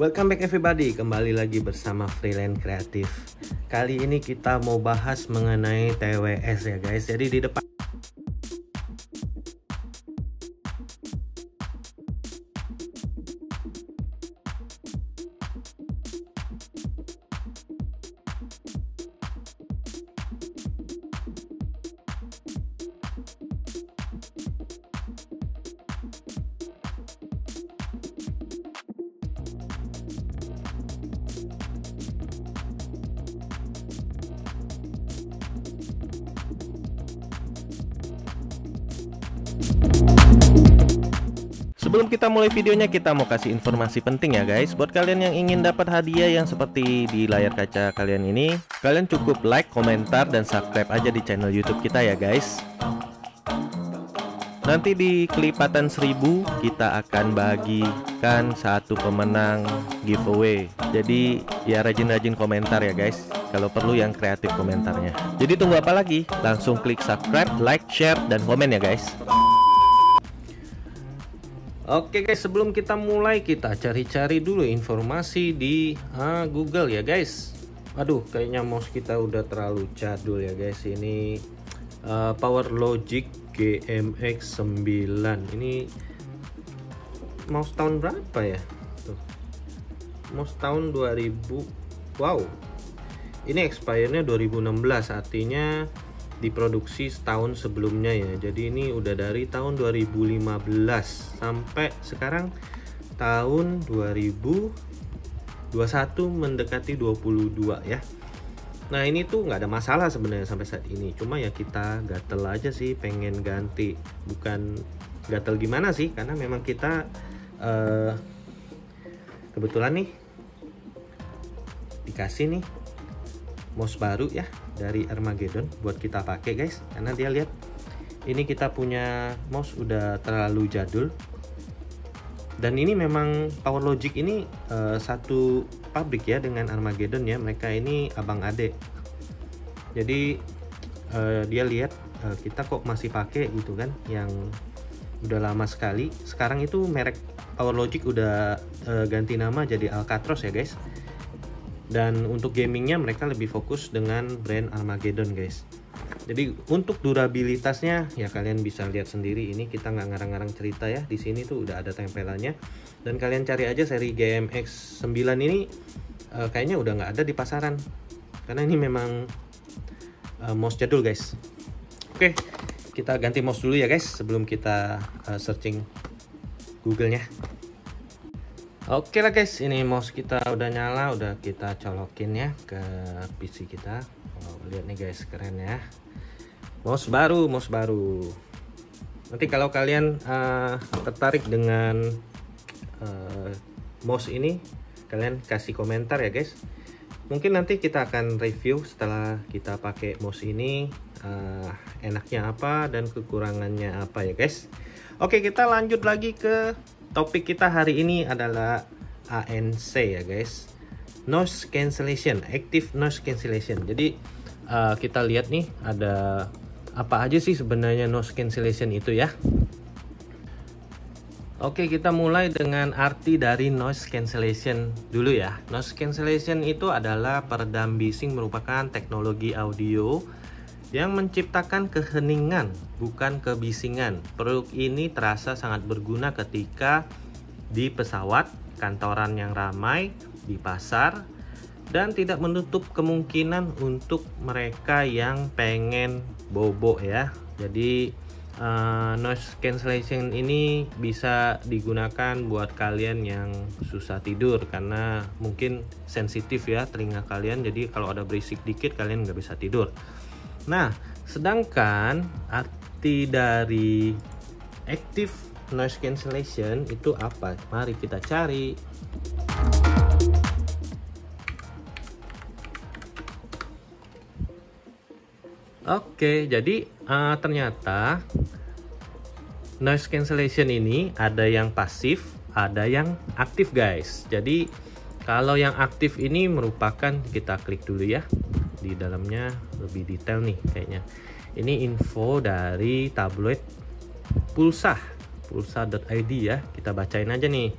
Welcome back everybody, kembali lagi bersama Freelance Kreatif. Kali ini kita mau bahas mengenai TWS ya guys. Jadi di depan Sebelum kita mulai videonya, kita mau kasih informasi penting ya guys. Buat kalian yang ingin dapat hadiah yang seperti di layar kaca kalian ini, kalian cukup like, komentar, dan subscribe aja di channel YouTube kita ya guys. Nanti di kelipatan 1000 kita akan bagikan satu pemenang giveaway. Jadi ya rajin-rajin komentar ya guys, kalau perlu yang kreatif komentarnya. Jadi tunggu apa lagi? Langsung klik subscribe, like, share, dan komen ya guys. Oke guys, sebelum kita mulai, kita cari-cari dulu informasi di Google ya guys. Aduh, kayaknya mouse kita udah terlalu jadul ya guys. Ini PowerLogic GMX 9. Ini mouse tahun berapa ya? Tuh. Mouse tahun 2000. Wow. Ini expire-nya 2016, artinya diproduksi setahun sebelumnya ya. Jadi ini udah dari tahun 2015 sampai sekarang tahun 2021 mendekati 22 ya. Nah ini tuh nggak ada masalah sebenarnya sampai saat ini, cuma ya kita gatel aja sih, pengen ganti. Bukan gatel gimana sih, karena memang kita kebetulan nih dikasih nih mouse baru ya dari Armageddon buat kita pakai guys. Karena dia lihat ini kita punya mouse udah terlalu jadul, dan ini memang PowerLogic ini satu pabrik ya dengan Armageddon ya. Mereka ini abang adek. Jadi dia lihat kita kok masih pakai gitu kan, yang udah lama sekali. Sekarang itu merek PowerLogic udah ganti nama jadi Alcatros ya guys. Dan untuk gamingnya mereka lebih fokus dengan brand Armageddon guys. Jadi untuk durabilitasnya ya kalian bisa lihat sendiri. Ini kita nggak ngarang-ngarang cerita ya, di sini tuh udah ada tempelannya. Dan kalian cari aja seri GMX 9 ini, kayaknya udah nggak ada di pasaran, karena ini memang mouse jadul guys. Oke, kita ganti mouse dulu ya guys sebelum kita searching Google-nya. Oke lah guys, ini mouse kita udah nyala, udah kita colokin ya ke PC kita. Oh, lihat nih guys, keren ya. Mouse baru. Nanti kalau kalian tertarik dengan mouse ini, kalian kasih komentar ya guys. Mungkin nanti kita akan review setelah kita pakai mouse ini, enaknya apa dan kekurangannya apa ya guys. Oke, kita lanjut lagi ke topik kita hari ini adalah ANC ya guys. Noise cancellation, active noise cancellation. Jadi kita lihat nih ada apa aja sih sebenarnya noise cancellation itu ya. Oke, kita mulai dengan arti dari noise cancellation dulu ya. Noise cancellation itu adalah peredam bising, merupakan teknologi audio yang menciptakan keheningan, bukan kebisingan. Produk ini terasa sangat berguna ketika di pesawat, kantoran yang ramai, di pasar, dan tidak menutup kemungkinan untuk mereka yang pengen bobo ya. Jadi noise cancellation ini bisa digunakan buat kalian yang susah tidur, karena mungkin sensitif ya telinga kalian. Jadi kalau ada berisik dikit kalian nggak bisa tidur. Nah, sedangkan arti dari active noise cancellation itu apa? Mari kita cari. Oke, jadi ternyata noise cancellation ini ada yang pasif, ada yang aktif guys. Jadi kalau yang aktif ini merupakan, kita klik dulu ya. Di dalamnya lebih detail nih kayaknya. Ini info dari tabloid pulsa.id ya. Kita bacain aja nih.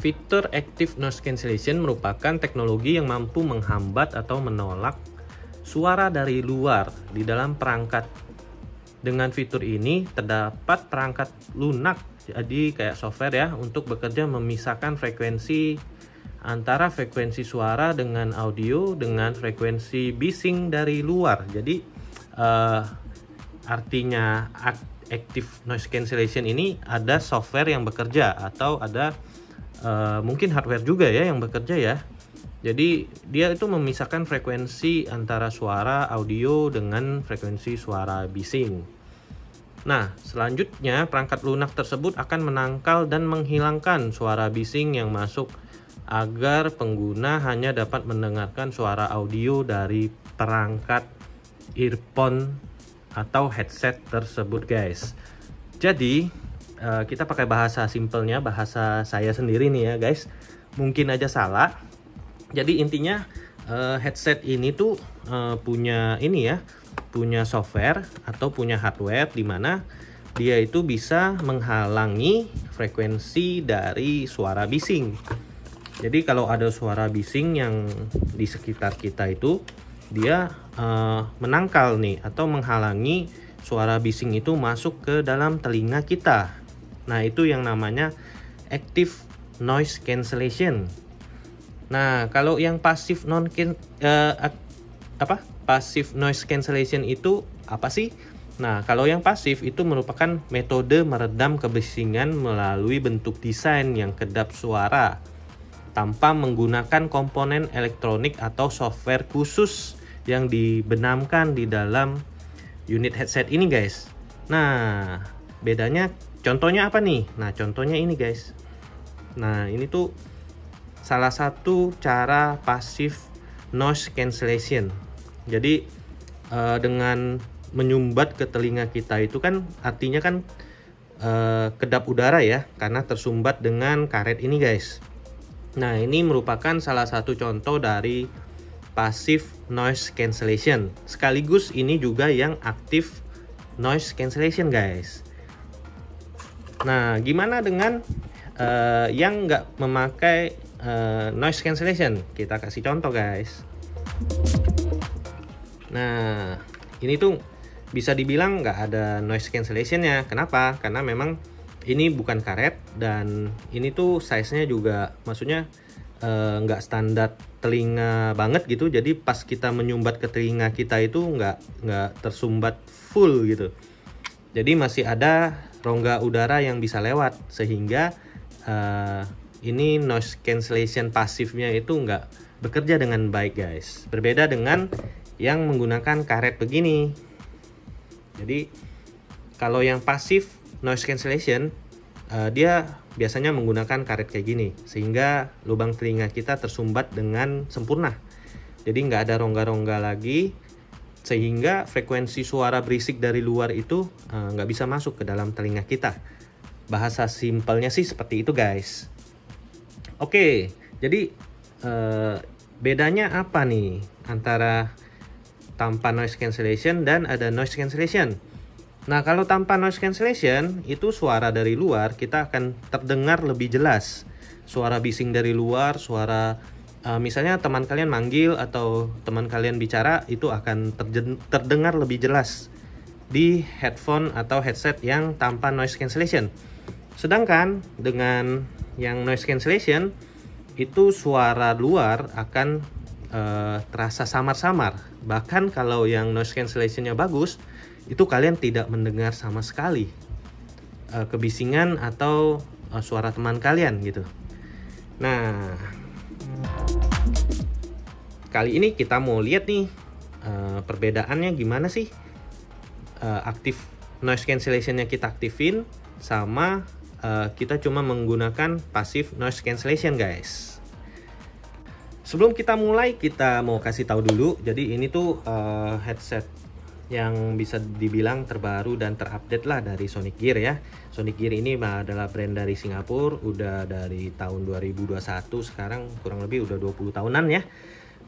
Fitur Active Noise Cancellation merupakan teknologi yang mampu menghambat atau menolak suara dari luar di dalam perangkat. Dengan fitur ini terdapat perangkat lunak, jadi kayak software ya, untuk bekerja memisahkan frekuensi antara frekuensi suara dengan audio dengan frekuensi bising dari luar. Jadi artinya Active Noise Cancellation ini ada software yang bekerja atau ada mungkin hardware juga ya yang bekerja ya. Jadi dia itu memisahkan frekuensi antara suara audio dengan frekuensi suara bising. Nah, selanjutnya perangkat lunak tersebut akan menangkal dan menghilangkan suara bising yang masuk agar pengguna hanya dapat mendengarkan suara audio dari perangkat earphone atau headset tersebut, guys. Jadi kita pakai bahasa simpelnya, bahasa saya sendiri nih ya guys, mungkin aja salah. Jadi intinya headset ini tuh punya ini ya, punya software atau punya hardware di mana dia itu bisa menghalangi frekuensi dari suara bising. Jadi kalau ada suara bising yang di sekitar kita itu, dia menangkal nih atau menghalangi suara bising itu masuk ke dalam telinga kita. Nah, itu yang namanya Active Noise Cancellation. Nah, kalau yang Passive Noise Cancellation itu apa sih? Nah, kalau yang pasif itu merupakan metode meredam kebisingan melalui bentuk desain yang kedap suara tanpa menggunakan komponen elektronik atau software khusus yang dibenamkan di dalam unit headset ini, guys. Nah, bedanya contohnya apa nih? Nah, contohnya ini, guys. Nah, ini tuh salah satu cara passive noise cancellation. Jadi dengan menyumbat ke telinga kita itu kan artinya kan kedap udara ya, karena tersumbat dengan karet ini, guys. Nah, ini merupakan salah satu contoh dari passive noise cancellation. Sekaligus ini juga yang active noise cancellation, guys. Nah, gimana dengan yang nggak memakai noise cancellation? Kita kasih contoh, guys. Nah, ini tuh bisa dibilang nggak ada noise cancellation-nya. Kenapa? Karena memang ini bukan karet dan ini tuh size-nya juga maksudnya nggak standar telinga banget gitu. Jadi pas kita menyumbat ke telinga kita itu nggak tersumbat full gitu. Jadi masih ada rongga udara yang bisa lewat sehingga ini noise cancellation pasifnya itu nggak bekerja dengan baik, guys. Berbeda dengan yang menggunakan karet begini. Jadi kalau yang pasif noise cancellation dia biasanya menggunakan karet kayak gini sehingga lubang telinga kita tersumbat dengan sempurna. Jadi nggak ada rongga-rongga lagi sehingga frekuensi suara berisik dari luar itu nggak bisa masuk ke dalam telinga kita. Bahasa simpelnya sih seperti itu, guys. Oke, jadi bedanya apa nih antara tanpa noise cancellation dan ada noise cancellation? Nah, kalau tanpa noise cancellation itu suara dari luar kita akan terdengar lebih jelas. Suara bising dari luar, suara misalnya teman kalian manggil atau teman kalian bicara itu akan terdengar lebih jelas di headphone atau headset yang tanpa noise cancellation. Sedangkan dengan yang noise cancellation itu suara luar akan terasa samar-samar. Bahkan kalau yang noise cancellation-nya bagus, itu kalian tidak mendengar sama sekali kebisingan atau suara teman kalian gitu. Nah, kali ini kita mau lihat nih perbedaannya gimana sih aktif noise cancellation-nya kita aktifin sama kita cuma menggunakan passive noise cancellation, guys. Sebelum kita mulai, kita mau kasih tahu dulu. Jadi ini tuh headset yang bisa dibilang terbaru dan terupdate lah dari Sonic Gear ya. Sonic Gear ini adalah brand dari Singapura, udah dari tahun 2021, sekarang kurang lebih udah 20 tahunan ya.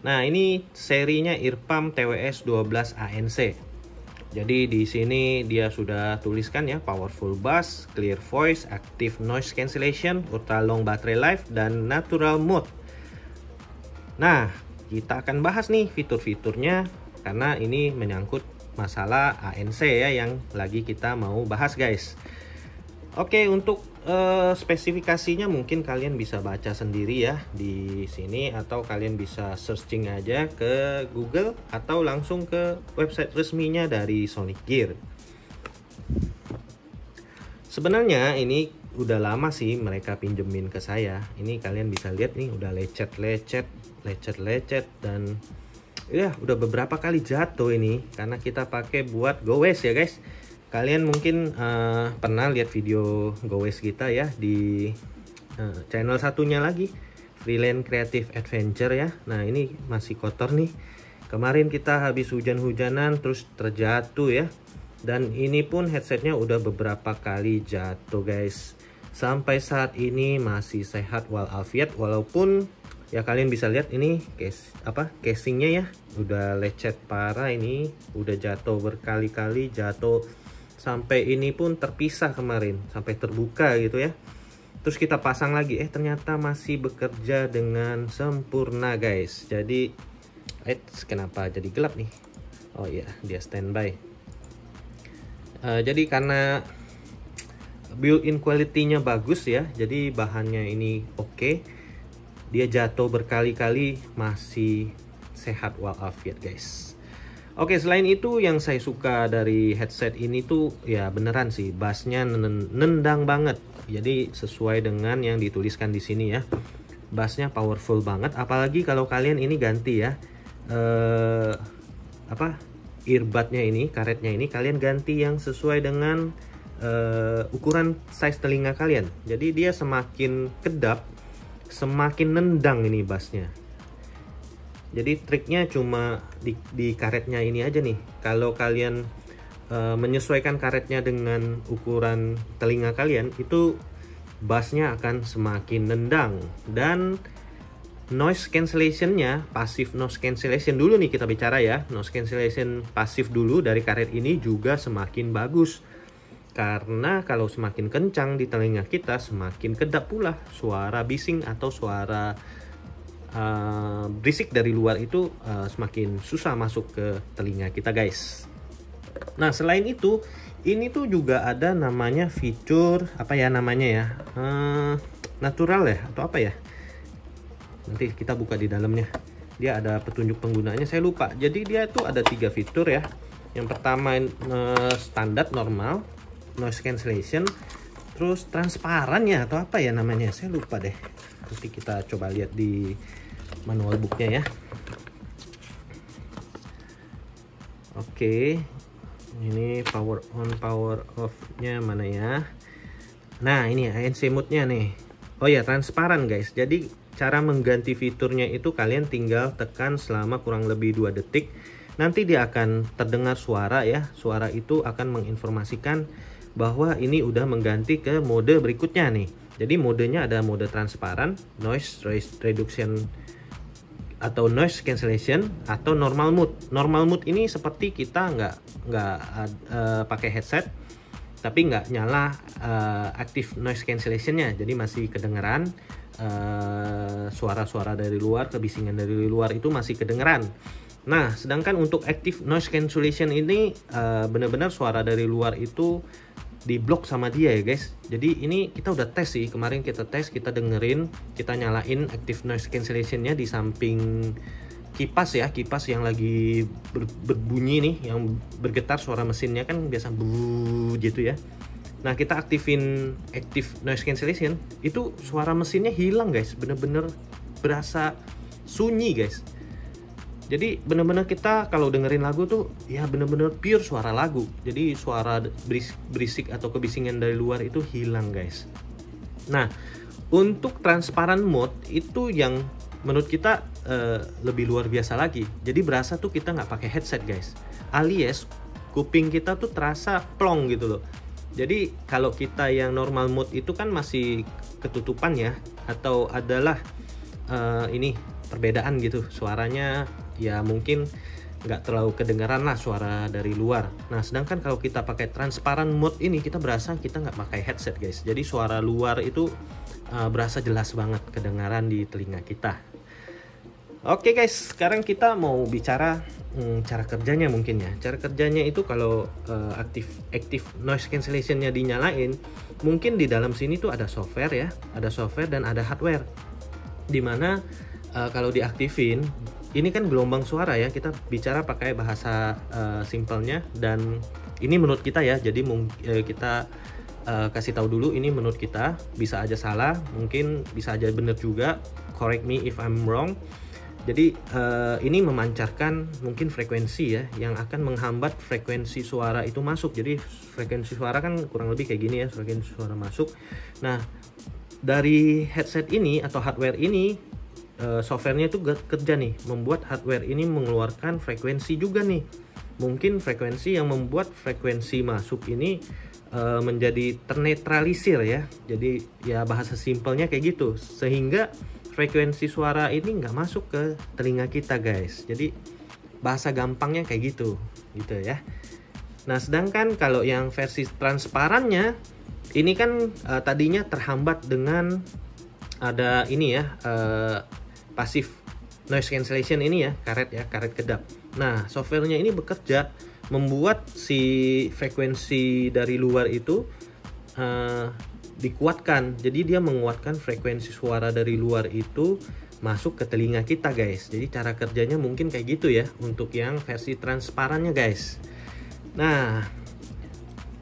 Nah, ini serinya Earpump TWS 12 ANC. Jadi di sini dia sudah tuliskan ya, powerful bass, clear voice, active noise cancellation, ultra long battery life, dan natural mode. Nah, kita akan bahas nih fitur-fiturnya karena ini menyangkut masalah ANC ya yang lagi kita mau bahas guys. Oke, untuk spesifikasinya mungkin kalian bisa baca sendiri ya di sini, atau kalian bisa searching aja ke Google atau langsung ke website resminya dari Sonic Gear. Sebenarnya ini udah lama sih mereka pinjemin ke saya. Ini kalian bisa lihat nih, udah lecet dan ya udah beberapa kali jatuh ini karena kita pakai buat goes ya guys. Kalian mungkin pernah lihat video goes kita ya di channel satunya lagi, Freelance Creative Adventure ya. Nah ini masih kotor nih. Kemarin kita habis hujan-hujanan terus terjatuh ya. Dan ini pun headsetnya udah beberapa kali jatuh guys. Sampai saat ini masih sehat walafiat, walaupun ya kalian bisa lihat ini casingnya ya udah lecet parah, ini udah jatuh berkali-kali, jatuh sampai ini pun terpisah kemarin, sampai terbuka gitu ya. Terus kita pasang lagi, ternyata masih bekerja dengan sempurna guys. Jadi kenapa jadi gelap nih? Oh iya, dia standby. Jadi karena built-in quality-nya bagus ya, jadi bahannya ini oke. Dia jatuh berkali-kali masih sehat walafiat guys. Oke, selain itu yang saya suka dari headset ini tuh ya beneran sih bassnya nendang banget. Jadi sesuai dengan yang dituliskan di sini ya. Bassnya powerful banget, apalagi kalau kalian ini ganti ya. Earbudnya ini, karetnya ini kalian ganti yang sesuai dengan ukuran size telinga kalian. Jadi dia semakin kedap, semakin nendang ini bassnya. Jadi triknya cuma di karetnya ini aja nih. Kalau kalian menyesuaikan karetnya dengan ukuran telinga kalian, itu bassnya akan semakin nendang. Dan noise cancellationnya, passive noise cancellation dulu nih kita bicara ya. Noise cancellation pasif dulu dari karet ini juga semakin bagus. Karena kalau semakin kencang di telinga kita, semakin kedap pula suara bising atau suara berisik dari luar itu semakin susah masuk ke telinga kita guys. Nah selain itu, ini tuh juga ada namanya fitur apa ya namanya ya, natural ya atau apa ya, nanti kita buka di dalamnya. Dia ada petunjuk penggunaannya, saya lupa. Jadi dia tuh ada 3 fitur ya. Yang pertama standar normal, noise cancellation, terus transparan ya atau apa ya namanya, saya lupa deh. Nanti kita coba lihat di manual booknya ya. Oke, ini power on power off nya mana ya. Nah ini ANC mode nya nih. Oh ya, transparan guys. Jadi cara mengganti fiturnya itu kalian tinggal tekan selama kurang lebih 2 detik. Nanti dia akan terdengar suara ya. Suara itu akan menginformasikan bahwa ini udah mengganti ke mode berikutnya nih. Jadi modenya ada mode transparan, noise reduction atau noise cancellation, atau normal mode. Normal mode ini seperti kita nggak pakai headset, tapi nggak nyala active noise cancellationnya, jadi masih kedengeran suara-suara dari luar, kebisingan dari luar itu masih kedengeran. Nah, sedangkan untuk active noise cancellation ini benar-benar suara dari luar itu diblok sama dia ya guys. Jadi ini kita udah tes sih, kemarin kita tes, kita dengerin, kita nyalain active noise cancellationnya di samping kipas ya, kipas yang lagi berbunyi nih, yang bergetar suara mesinnya kan biasa gitu ya. Nah kita aktifin active noise cancellation, itu suara mesinnya hilang guys, bener-bener berasa sunyi guys. Jadi bener-bener kita kalau dengerin lagu tuh ya bener-bener pure suara lagu. Jadi suara berisik atau kebisingan dari luar itu hilang guys. Nah untuk transparan mode itu yang menurut kita lebih luar biasa lagi. Jadi berasa tuh kita nggak pakai headset guys, alias kuping kita tuh terasa plong gitu loh. Jadi kalau kita yang normal mode itu kan masih ketutupan ya, atau adalah ini perbedaan gitu suaranya ya, mungkin nggak terlalu kedengaran lah suara dari luar. Nah sedangkan kalau kita pakai transparan mode ini, kita berasa kita nggak pakai headset guys, jadi suara luar itu berasa jelas banget kedengaran di telinga kita. Oke guys, sekarang kita mau bicara cara kerjanya mungkin ya. Cara kerjanya itu kalau active noise cancellationnya dinyalain, mungkin di dalam sini tuh ada software ya, ada software dan ada hardware. Dimana kalau diaktifin, ini kan gelombang suara ya, kita bicara pakai bahasa simpelnya, dan ini menurut kita ya, jadi kita kasih tahu dulu ini menurut kita, bisa aja salah, mungkin bisa aja bener juga, correct me if I'm wrong. Jadi ini memancarkan mungkin frekuensi ya, yang akan menghambat frekuensi suara itu masuk. Jadi frekuensi suara kan kurang lebih kayak gini ya, frekuensi suara masuk. Nah dari headset ini atau hardware ini, softwarenya itu kerja nih, membuat hardware ini mengeluarkan frekuensi juga nih. Mungkin frekuensi yang membuat frekuensi masuk ini menjadi ternetralisir ya. Jadi ya bahasa simpelnya kayak gitu, sehingga frekuensi suara ini nggak masuk ke telinga kita guys. Jadi bahasa gampangnya kayak gitu ya. Nah sedangkan kalau yang versi transparannya ini kan tadinya terhambat dengan ada ini ya, passive noise cancellation ini ya, karet kedap. Nah softwarenya ini bekerja membuat si frekuensi dari luar itu dikuatkan. Jadi dia menguatkan frekuensi suara dari luar itu masuk ke telinga kita guys. Jadi cara kerjanya mungkin kayak gitu ya untuk yang versi transparannya guys. Nah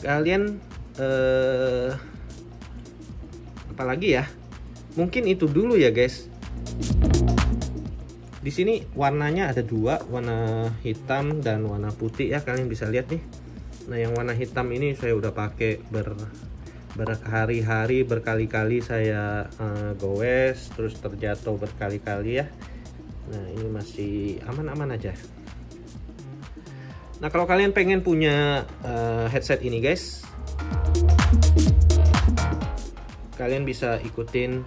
kalian apalagi ya, mungkin itu dulu ya guys. Di sini warnanya ada dua, warna hitam dan warna putih ya, kalian bisa lihat nih. Nah yang warna hitam ini saya udah pakai berhari-hari, berkali-kali saya goes, terus terjatuh berkali-kali ya. Nah ini masih aman-aman aja. Nah kalau kalian pengen punya headset ini guys, kalian bisa ikutin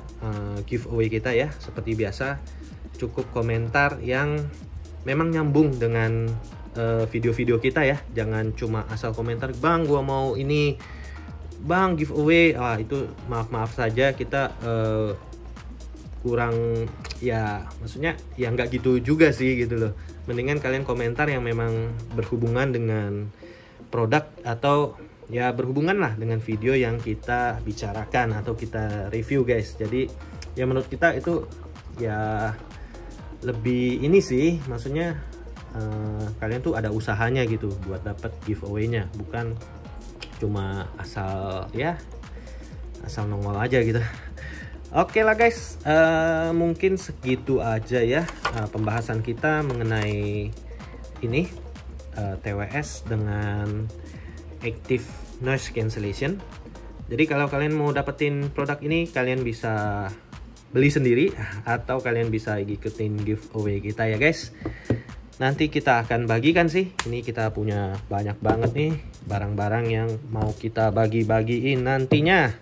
giveaway kita ya. Seperti biasa, cukup komentar yang memang nyambung dengan video-video kita ya. Jangan cuma asal komentar, bang gua mau ini, bang giveaway. Itu maaf saja, kita kurang ya, maksudnya ya nggak gitu juga sih gitu loh. Mendingan kalian komentar yang memang berhubungan dengan produk atau ya berhubungan lah dengan video yang kita bicarakan atau kita review guys. Jadi ya menurut kita itu ya lebih ini sih, maksudnya kalian tuh ada usahanya gitu buat dapet giveaway-nya, bukan cuma asal nongol aja gitu. Oke lah guys, mungkin segitu aja ya pembahasan kita mengenai ini TWS dengan active noise cancellation. Jadi kalau kalian mau dapetin produk ini, kalian bisa beli sendiri atau kalian bisa ikutin giveaway kita ya guys. Nanti kita akan bagikan sih, ini kita punya banyak banget nih barang-barang yang mau kita bagi-bagiin nantinya.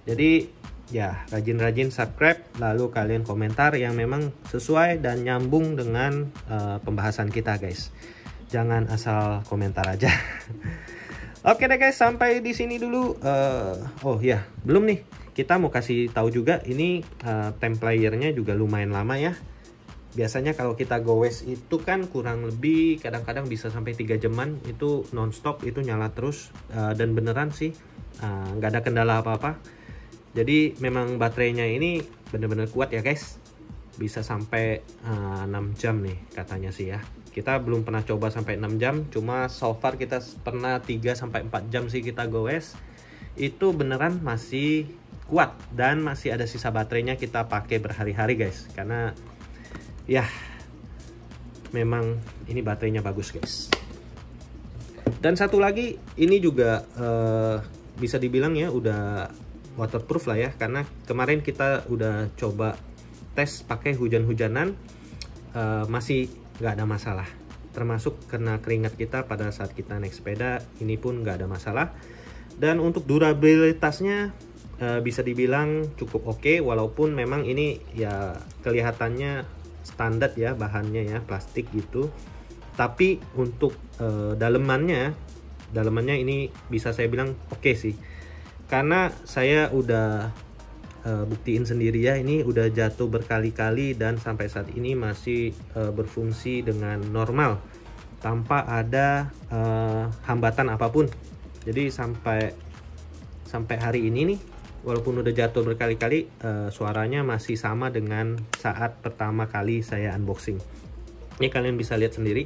Jadi ya rajin-rajin subscribe, lalu kalian komentar yang memang sesuai dan nyambung dengan pembahasan kita guys. Jangan asal komentar aja. Oke deh guys, sampai di sini dulu. Oh ya, belum nih. Kita mau kasih tahu juga, ini templayernya juga lumayan lama ya. Biasanya kalau kita goes itu kan kurang lebih kadang-kadang bisa sampai 3 jaman, itu nonstop, itu nyala terus, dan beneran sih nggak ada kendala apa-apa. Jadi memang baterainya ini bener-bener kuat ya guys, bisa sampai 6 jam nih katanya sih ya. Kita belum pernah coba sampai 6 jam, cuma so far kita pernah 3-4 jam sih kita goes. Itu beneran masih kuat dan masih ada sisa baterainya, kita pakai berhari-hari guys. Karena ya memang ini baterainya bagus guys. Dan satu lagi, ini juga bisa dibilang ya udah waterproof lah ya, karena kemarin kita udah coba tes pakai hujan-hujanan, masih nggak ada masalah. Termasuk kena keringat kita pada saat kita naik sepeda, ini pun nggak ada masalah. Dan untuk durabilitasnya bisa dibilang cukup oke, walaupun memang ini ya kelihatannya standar ya bahannya ya, plastik gitu. Tapi untuk dalemannya ini bisa saya bilang oke sih, karena saya udah buktiin sendiri ya, ini udah jatuh berkali-kali dan sampai saat ini masih berfungsi dengan normal tanpa ada hambatan apapun. Jadi sampai hari ini nih, walaupun udah jatuh berkali-kali, suaranya masih sama dengan saat pertama kali saya unboxing. Ini kalian bisa lihat sendiri,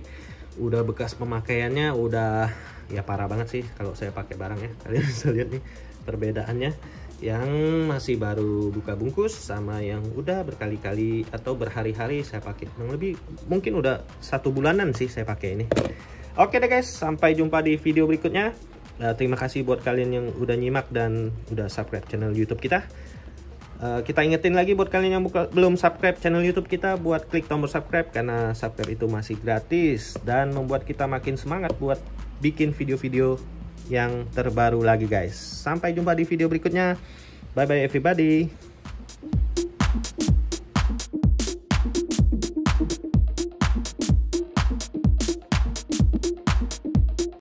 udah bekas pemakaiannya udah ya parah banget sih kalau saya pakai barang ya. Kalian bisa lihat nih perbedaannya, yang masih baru buka bungkus sama yang udah berkali-kali atau berhari-hari saya pakai. Yang lebih mungkin udah 1 bulanan sih saya pakai ini. Oke deh guys, sampai jumpa di video berikutnya. Terima kasih buat kalian yang udah nyimak dan udah subscribe channel YouTube kita. Kita ingetin lagi buat kalian yang belum subscribe channel YouTube kita, buat klik tombol subscribe, karena subscribe itu masih gratis dan membuat kita makin semangat buat bikin video-video yang terbaru lagi guys. Sampai jumpa di video berikutnya. Bye bye everybody.